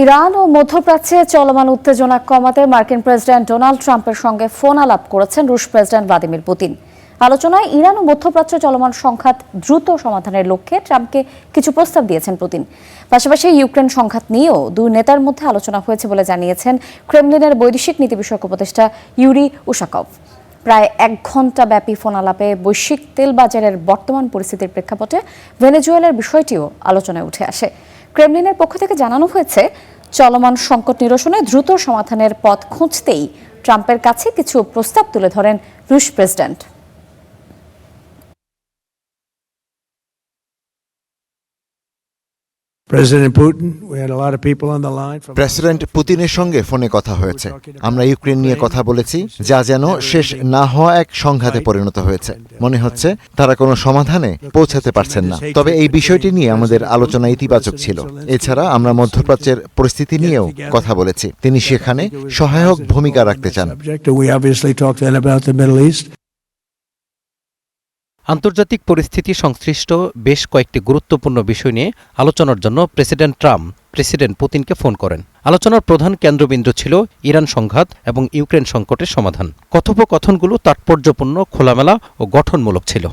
Iran ও মধ্যপ্রাচ্যে চলমান উত্তেজনা কমাতে মার্কিন প্রেসিডেন্ট ডোনাল্ড ট্রাম্পের সঙ্গে ফোন আলাপ করেছেন রুশ প্রেসিডেন্ট ভ্লাদিমির পুতিন। আলোচনায় ইরান ও মধ্যপ্রাচ্যে চলমান সংঘাত দ্রুত সমাধানের লক্ষ্যে ট্রাম্পকে কিছু প্রস্তাব দিয়েছেন পুতিন। পাশাপাশি ইউক্রেন সংঘাত নিয়েও দুই নেতার মধ্যে আলোচনা হয়েছে বলে জানিয়েছেন ক্রেমলিনের বৈদেশিক নীতি বিষয়ক উপদেষ্টা ইউরি উশাকভ। প্রায় 1 ঘণ্টা ব্যাপী ফোন আলাপে বৈশ্বিক তেল বাজারের বর্তমান পরিস্থিতির প্রেক্ষাপটে ভেনেজুয়েলার বিষয়টিও আলোচনায় উঠে আসে। ক্রেমলিনের পক্ষ থেকে জানানো হয়েছে, চলমান সংকট নিরসনে দ্রুত সমাধানের পথ খুঁজতেই ট্রাম্পের কাছে কিছু প্রস্তাব তুলে ধরেন রুশ প্রেসিডেন্ট। প্রেসিডেন্ট পুতিনের সঙ্গে ফোনে কথা হয়েছে। আমরা ইউক্রেন নিয়ে কথা বলেছি, যা যেন শেষ না হওয়া এক সংঘাতে পরিণত হয়েছে। মনে হচ্ছে তারা কোনো সমাধানে পৌঁছাতে পারছেন না। তবে এই বিষয়টি নিয়ে আমাদের আলোচনা ইতিবাচক ছিল। এছাড়া আমরা মধ্যপ্রাচ্যের পরিস্থিতি নিয়েও কথা বলেছি। তিনি সেখানে সহায়ক ভূমিকা রাখতে চান। আন্তর্জাতিক পরিস্থিতি সংশ্লিষ্ট বেশ কয়েকটি গুরুত্বপূর্ণ বিষয় নিয়ে আলোচনার জন্য প্রেসিডেন্ট ট্রাম্প প্রেসিডেন্ট পুতিনকে ফোন করেন। আলোচনার প্রধান কেন্দ্রবিন্দু ছিল ইরান সংঘাত এবং ইউক্রেন সংকটের সমাধান। কথোপকথনগুলো তাৎপর্যপূর্ণ, খোলামেলা ও গঠনমূলক ছিল।